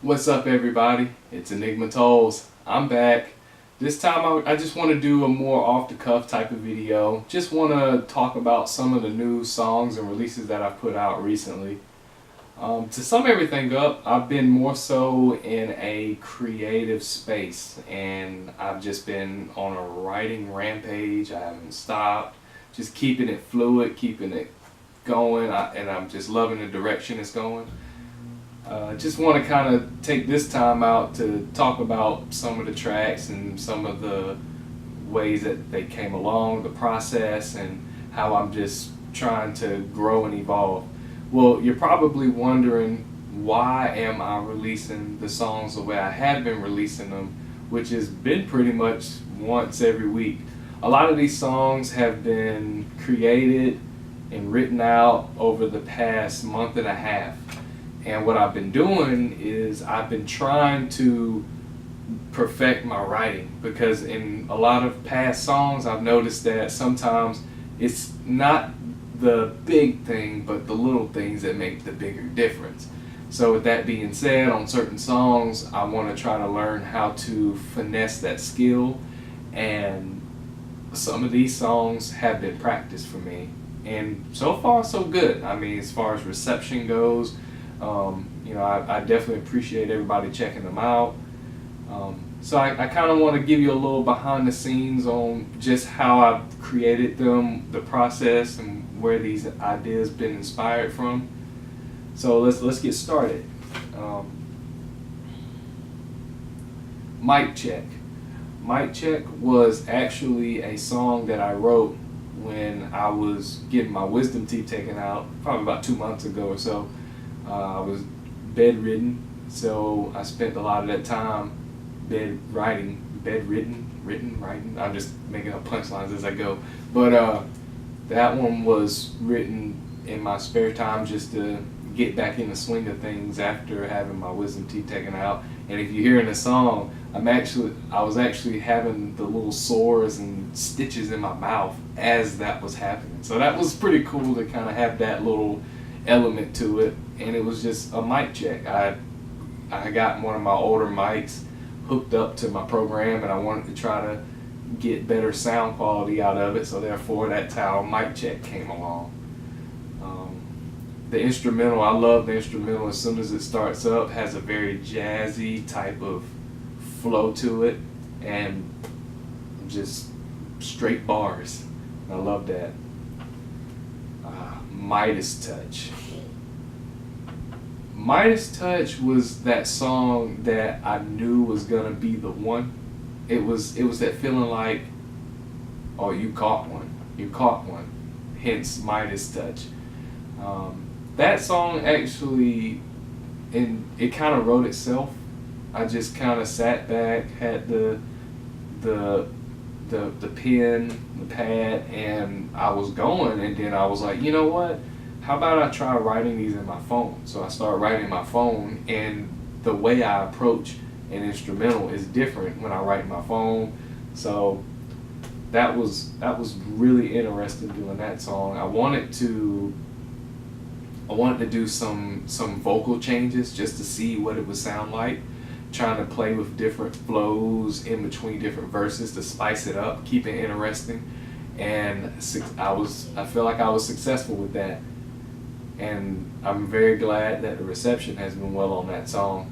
What's up, everybody? It's Enigma Towles. I'm back. This time I just want to do a more off-the-cuff type of video. Just want to talk about some of the new songs and releases that I've put out recently. To sum everything up, I've been more so in a creative space, and I've just been on a writing rampage. I haven't stopped, just keeping it fluid, keeping it going, and I'm just loving the direction it's going. Just want to kind of take this time out to talk about some of the tracks and some of the ways that they came along, the process, and how I'm just trying to grow and evolve. Well, you're probably wondering, why am I releasing the songs the way I have been releasing them, which has been pretty much once every week. A lot of these songs have been created and written out over the past month and a half. And what I've been doing is I've been trying to perfect my writing, because in a lot of past songs I've noticed that sometimes it's not the big thing but the little things that make the bigger difference. So with that being said, on certain songs I want to try to learn how to finesse that skill, and some of these songs have been practiced for me, and so far so good. I mean, as far as reception goes, I definitely appreciate everybody checking them out. So I kind of want to give you a little behind the scenes on just how I've created them, the process, and where these ideas been inspired from. So let's get started. Mic Check. Mic Check was actually a song that I wrote when I was getting my wisdom teeth taken out, probably about 2 months ago or so. I was bedridden, so I spent a lot of that time writing. I'm just making up punchlines as I go. But that one was written in my spare time, just to get back in the swing of things after having my wisdom teeth taken out. And if you hear in the song, I was actually having the little sores and stitches in my mouth as that was happening. So that was pretty cool to kind of have that little element to it. And it was just a mic check. I got one of my older mics hooked up to my program, and I wanted to try to get better sound quality out of it, so therefore that's how Mic Check came along. The instrumental, I love the instrumental. As soon as it starts up, has a very jazzy type of flow to it, and just straight bars. I love that. Midas Touch. Midas Touch was that song that I knew was gonna be the one. It was that feeling like, oh, you caught one. Hence Midas Touch. That song actually, it kind of wrote itself. I just kind of sat back, had the pen, the pad, and I was going, and then I was like, you know what? How about I try writing these in my phone? So I started writing in my phone, and the way I approach an instrumental is different when I write in my phone. So that was really interesting doing that song. I wanted to do some vocal changes just to see what it would sound like, trying to play with different flows in between different verses to spice it up, keep it interesting. And I feel like I was successful with that. And I'm very glad that the reception has been well on that song.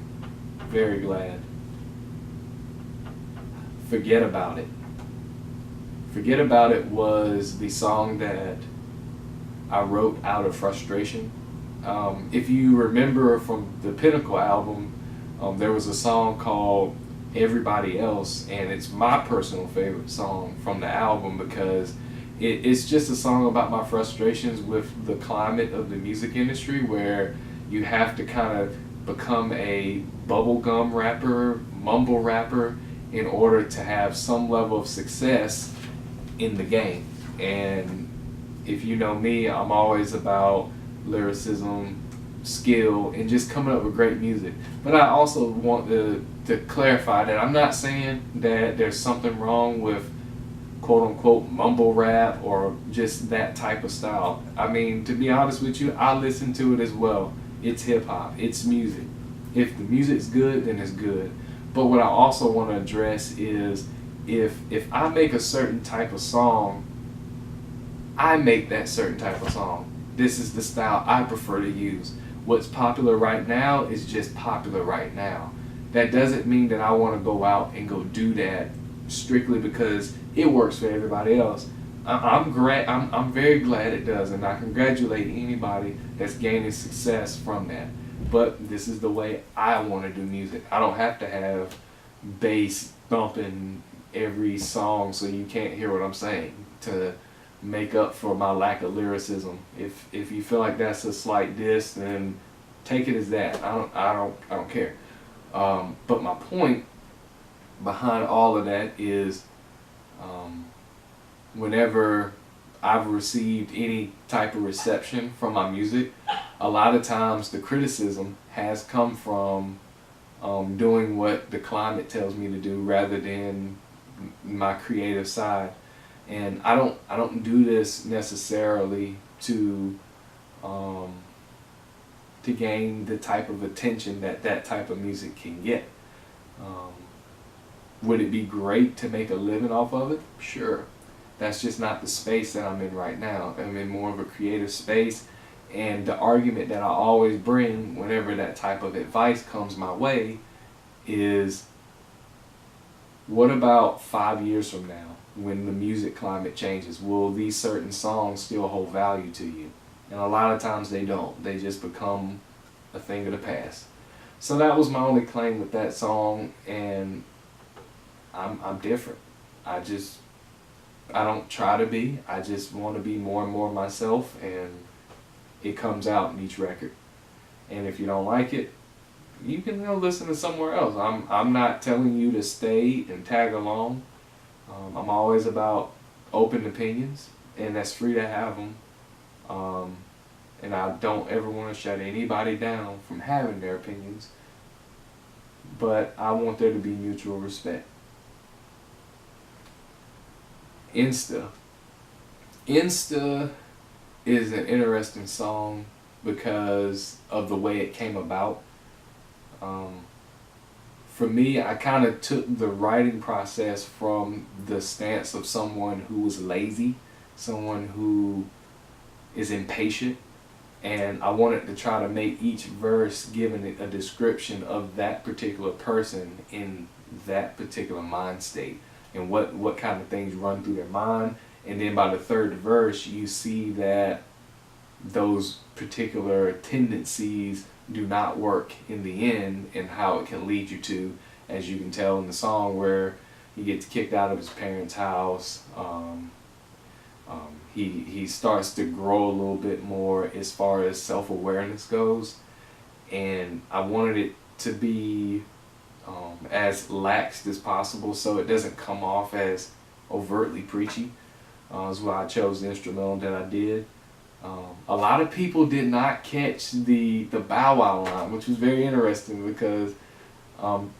Very glad. Forget About It. Forget About It was the song that I wrote out of frustration. If you remember from the Pinnacle album, there was a song called Everybody Else, and it's my personal favorite song from the album, because it's just a song about my frustrations with the climate of the music industry, where you have to kind of become a bubblegum rapper, mumble rapper, in order to have some level of success in the game. And if you know me, I'm always about lyricism, skill, and just coming up with great music. But I also want to clarify that I'm not saying that there's something wrong with quote-unquote mumble rap or just that type of style. I mean, to be honest with you, I listen to it as well. It's hip-hop, it's music. If the music's good, then it's good. But what I also want to address is if I make a certain type of song, I make that certain type of song. This is the style I prefer to use. What's popular right now is just popular right now. That doesn't mean that I want to go out and go do that strictly because it works for everybody else. I'm very glad it does, and I congratulate anybody that's gaining success from that. But this is the way I want to do music. I don't have to have bass thumping every song so you can't hear what I'm saying to make up for my lack of lyricism. If you feel like that's a slight diss, then take it as that. I don't care. But my point behind all of that is, whenever I've received any type of reception from my music, a lot of times the criticism has come from doing what the climate tells me to do rather than my creative side. And I don't do this necessarily to gain the type of attention that type of music can get. Would it be great to make a living off of it? Sure. That's just not the space that I'm in right now. I'm in more of a creative space, and the argument that I always bring whenever that type of advice comes my way is, what about 5 years from now when the music climate changes? Will these certain songs still hold value to you? And a lot of times they don't. They just become a thing of the past. So that was my only claim with that song, and I'm different. I don't try to be. I just want to be more and more myself, and it comes out in each record. And if you don't like it, you can go listen to somewhere else. I'm not telling you to stay and tag along. I'm always about open opinions, and that's free to have them. And I don't ever want to shut anybody down from having their opinions, but I want there to be mutual respect. Insta is an interesting song because of the way it came about. For me, I kind of took the writing process from the stance of someone who was lazy, someone who is impatient, and I wanted to try to make each verse giving it a description of that particular person in that particular mind state, and what kind of things run through their mind. And then by the third verse, you see that those particular tendencies do not work in the end, and how it can lead you to, as you can tell in the song, where he gets kicked out of his parents' house. He starts to grow a little bit more as far as self-awareness goes, and I wanted it to be as laxed as possible so it doesn't come off as overtly preachy. That's why I chose the instrumental that I did. A lot of people did not catch the Bow Wow line, which was very interesting because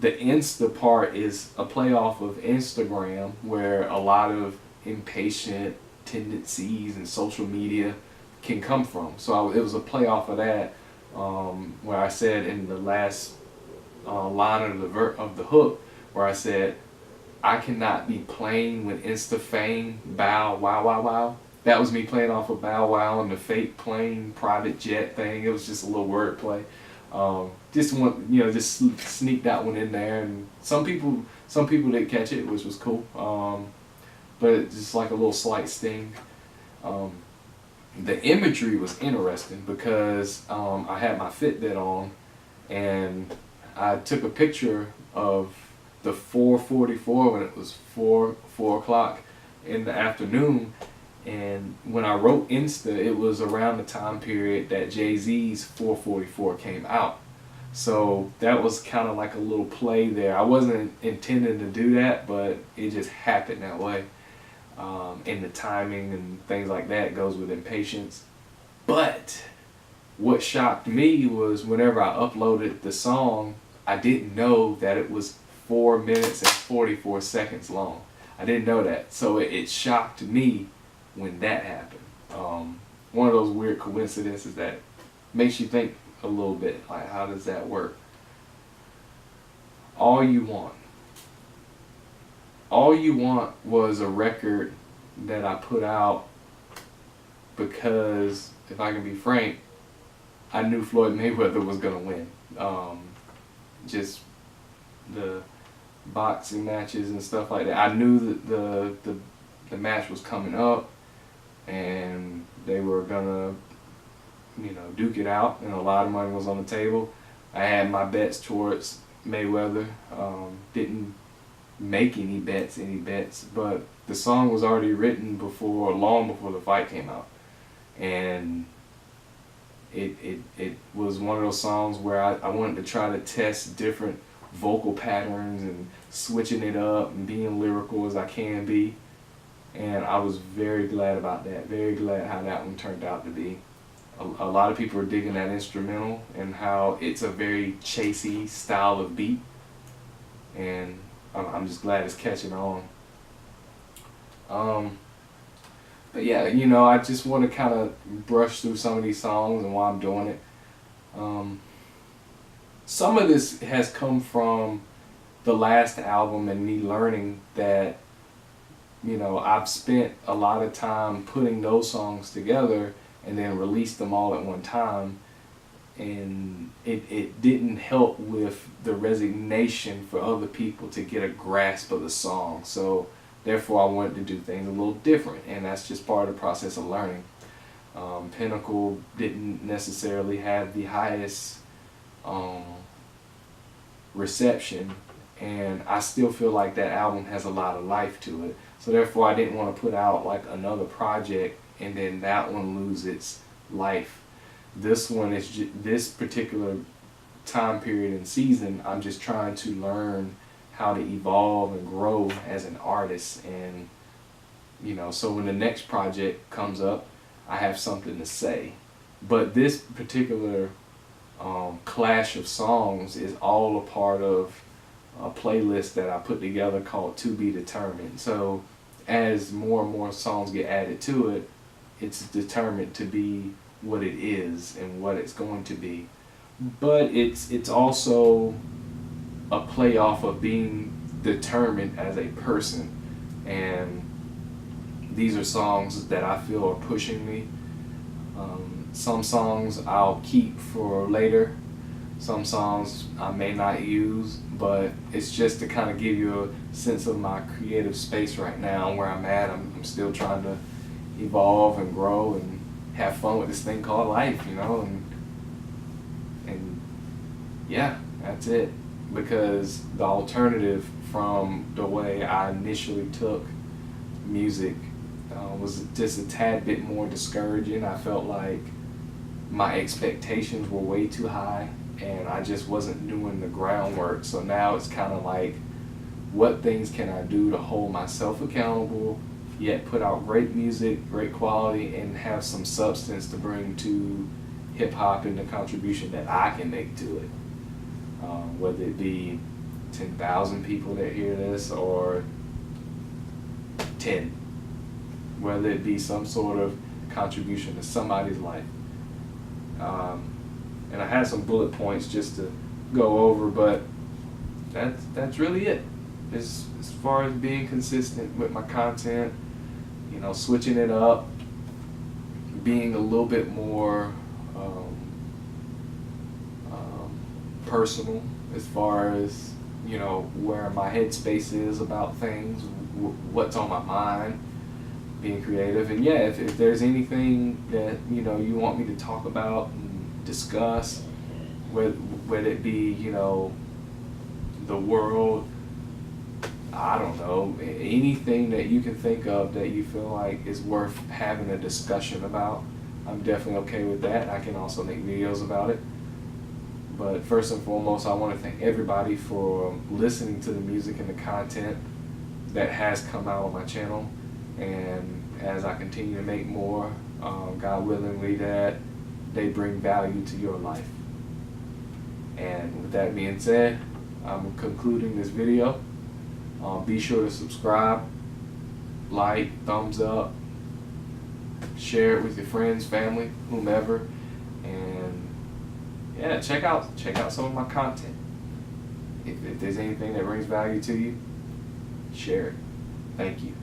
the Insta part is a play off of Instagram, where a lot of impatient tendencies and social media can come from. So it was a play off of that, where I said in the last line of the hook, where I said, I cannot be playing with Insta fame, bow, wow, wow, wow. That was me playing off of Bow Wow and the fake plane private jet thing. It was just a little wordplay. Just sneak that one in there, and some people didn't catch it, which was cool. But it's just like a little slight sting. The imagery was interesting because I had my Fitbit on, and I took a picture of the 4:44 when it was 4 o'clock in the afternoon. And when I wrote Insta, it was around the time period that Jay-Z's 4:44 came out. So that was kind of like a little play there. I wasn't intending to do that, but it just happened that way. And the timing and things like that goes with impatience. But what shocked me was whenever I uploaded the song, I didn't know that it was 4 minutes and 44 seconds long. I didn't know that. So it shocked me when that happened. One of those weird coincidences that makes you think a little bit, like, how does that work? All You Want. All You Want was a record that I put out because, if I can be frank, I knew Floyd Mayweather was going to win. Just the boxing matches and stuff like that. I knew that the match was coming up and they were going to, duke it out, and a lot of money was on the table. I had my bets towards Mayweather. Didn't make any bets, but the song was already written long before the fight came out. And it was one of those songs where I wanted to try to test different vocal patterns and switching it up and being lyrical as I can be. And I was very glad about that, very glad how that one turned out to be. A lot of people are digging that instrumental and how it's a very chasey style of beat. And I'm just glad it's catching on. But yeah, I just want to kind of brush through some of these songs and why I'm doing it. Some of this has come from the last album and me learning that, I've spent a lot of time putting those songs together and then released them all at one time. And it didn't help with the resignation for other people to get a grasp of the song. So therefore I wanted to do things a little different, and that's just part of the process of learning. Pinnacle didn't necessarily have the highest reception, and I still feel like that album has a lot of life to it. So therefore I didn't want to put out like another project and then that one lose its life. This one is this particular time period and season, I'm just trying to learn how to evolve and grow as an artist. And so when the next project comes up, I have something to say. But this particular clash of songs is all a part of a playlist that I put together called To Be Determined. So as more and more songs get added to it, it's determined to be what it is and what it's going to be. But it's also a playoff of being determined as a person. And these are songs that I feel are pushing me. Some songs I'll keep for later. Some songs I may not use, but it's just to kind of give you a sense of my creative space right now and where I'm at. I'm still trying to evolve and grow and have fun with this thing called life, and yeah, that's it. Because the alternative from the way I initially took music was just a tad bit more discouraging. I felt like my expectations were way too high and I just wasn't doing the groundwork. So now it's kind of like, what things can I do to hold myself accountable, yet put out great music, great quality, and have some substance to bring to hip-hop and the contribution that I can make to it. Whether it be 10,000 people that hear this or 10. Whether it be some sort of contribution to somebody's life. And I had some bullet points just to go over, but that's really it. As far as being consistent with my content, switching it up, being a little bit more personal as far as where my headspace is about things, what's on my mind, being creative. And yeah, if there's anything that you want me to talk about and discuss, whether it be the world, I don't know, anything that you can think of that you feel like is worth having a discussion about, I'm definitely okay with that. I can also make videos about it. But first and foremost, I want to thank everybody for listening to the music and the content that has come out on my channel. And as I continue to make more, God willingly, that they bring value to your life. And with that being said, I'm concluding this video. Be sure to subscribe, like, thumbs up, share it with your friends, family, whomever, and yeah, check out some of my content. if there's anything that brings value to you, share it. Thank you.